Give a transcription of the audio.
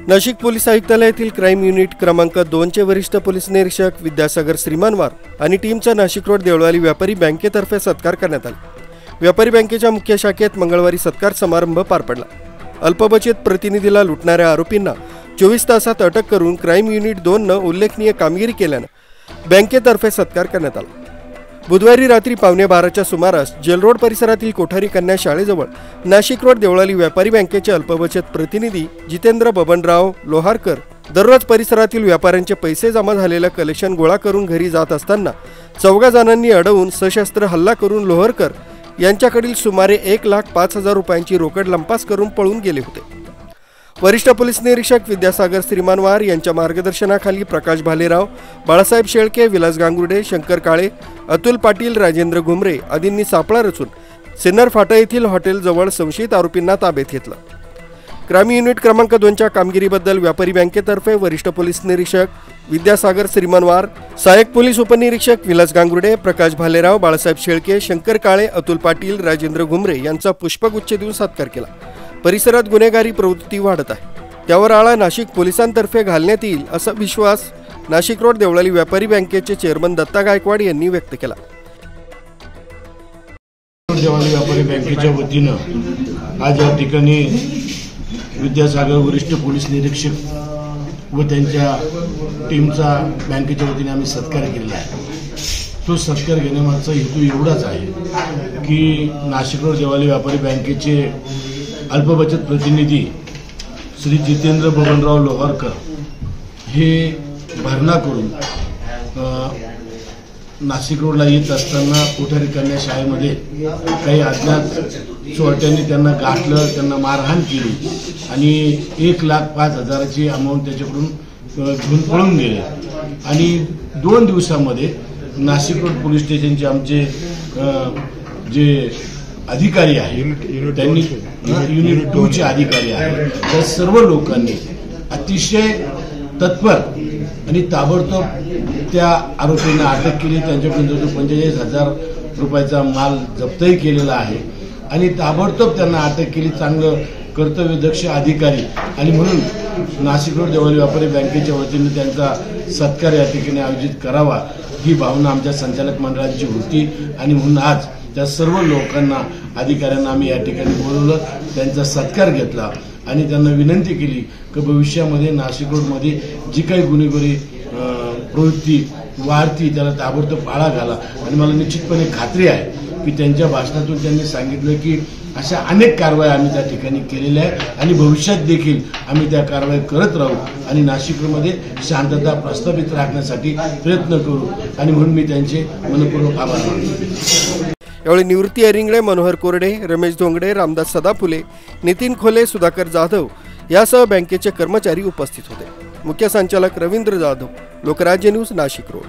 Nashik police आयुक्तालयातील crime unit क्रमांक 2 चे वरिष्ठ पोलीस निरीक्षक विद्यासागर श्रीमानवार आणि टीमचा नाशिक रोड देवळाली व्यापारी बँकेतर्फे सत्कार करण्यात आला। व्यापारी बँकेच्या मुख्य शाखेत मंगळवारी सत्कार समारंभ पार पडला। अल्पबचत प्रतिनिधीला लुटणाऱ्या आरोपींना 24 तासात अटक करून क्राईम युनिट 2 ने उल्लेखनीय कामगिरी केल्याने बँकेतर्फे सत्कार करण्यात आला। बुधवारी रात्री 11:15च्या सुमारास जेल रोड परिसरातील कोठारी कन्या शाळेजवळ नाशिक रोड देवळाली व्यापारी बँकेचे अल्पबचत प्रतिनिधी जितेंद्र बबनराव लोहारकर दररोज परिसरातील व्यापाऱ्यांचे पैसे जमा झालेले कलेक्शन गोळा करून घरी जात असताना 14 जणांनी अडवून सशस्त्र हल्ला करून लोहारकर यांच्याकडील सुमारे 1,05,000 रुपयांची रोकड लंपास करून पळून गेले होते। वरिष्ठ पोलीस निरीक्षक विद्यासागर श्रीमानवार यांच्या मार्गदर्शनाखाली प्रकाश भालेराव, बाळासाहेब शेळके, विलास गांगुर्डे, शंकर काळे, अतुल पाटील, राजेंद्र घुमरे आदींनी सापळा रचून सिन्नर फाटा येथील हॉटेलजवळ संशयित आरोपींना ताब्यात घेतलं। क्राईम युनिट क्रमांक 2 च्या कामगिरीबद्दल व्यापारी बँकेतर्फे वरिष्ठ पोलीस निरीक्षक विद्यासागर श्रीमानवार, सहाय्यक पोलीस उपनिरीक्षक विलास गांगुर्डे, प्रकाश भालेराव, बाळासाहेब शेळके, शंकर काळे, अतुल पाटील, राजेंद्र घुमरे यांचा पुष्पगुच्छ देऊन सत्कार केला। परिसरात गुन्हेगारी प्रवृत्ती वाढत आहे, त्यावर आळा नाशिक पोलिसांतर्फे घालण्यात येईल असा विश्वास नाशिक रोड देवळाली व्यापारी बँकेचे चेअरमन दत्ता गायकवाड यांनी व्यक्त केला। देवळाली व्यापारी बँकेच्या वतीनं आज या ठिकाणी विद्यासागर वरिष्ठ पोलीस निरीक्षक व त्यांच्या टीमचा बँकेच्या वतीने आम्ही सत्कार केलेला आहे। तो सत्कार घेण्यामागचा हेतू एवढाच आहे की नाशिक रोड देवळाली व्यापारी बँकेचे अल्पबचत प्रतिनिधी श्री जितेंद्र बबनराव लोहारकर हे भरणा करून नाशिक रोडला येत असताना कोठारी कन्या शाळेमध्ये काही अज्ञात चोरट्यांनी त्यांना गाठलं, त्यांना मारहाण केली आणि 1,05,000ची अमाऊंट त्याच्याकडून घेऊन पळून गेले। आणि 2 दिवसांमध्ये नाशिक रोड पोलीस स्टेशनचे आमचे जे अधिकारी आहेत त्यांनी युनिट 2 चे अधिकारी आहेत त्या सर्व लोकांनी अतिशय तत्पर आणि ताबडतोब त्या आरोपींना अटक केली। त्यांच्याकडून जो 45,000 रुपयाचा माल जप्तही केलेला आहे आणि ताबडतोब त्यांना अटक केली। चांगलं कर्तव्यदक्ष अधिकारी आणि म्हणून नाशिक रोड देवळाली व्यापारी बँकेच्या वतीने त्यांचा सत्कार या ठिकाणी आयोजित करावा ही भावना आमच्या संचालक मंडळाची होती आणि म्हणून आज त्या सर्व लोकांना अधिकाऱ्यांना आम्ही या ठिकाणी बोलवलं, त्यांचा सत्कार घेतला आणि त्यांना विनंती केली की भविष्यामध्ये नाशिक रोडमध्ये जी काही गुन्हेगारी प्रवृत्ती वाढती त्याला ताबडतोब आळा घाला। आणि मला निश्चितपणे खात्री आहे की त्यांच्या भाषणातून त्यांनी सांगितलं की अशा अनेक कारवाया आम्ही त्या ठिकाणी केलेल्या आहेत आणि भविष्यात देखील आम्ही त्या कारवाई करत राहू आणि नाशिकमध्ये शांतता प्रस्थापित राखण्यासाठी प्रयत्न करू आणि म्हणून मी त्यांचे मनपूर्वक आभार मानतो। यावेळी निवृत्ती अरिंगळे, मनोहर कोरडे, रमेश धोंगडे, रामदास सदाफुले, नितीन खोले, सुधाकर जाधव यासह बँकेचे कर्मचारी उपस्थित होते। मुख्य संचालक रवींद्र जाधव, लोकराज्य न्यूज, नाशिक रोड।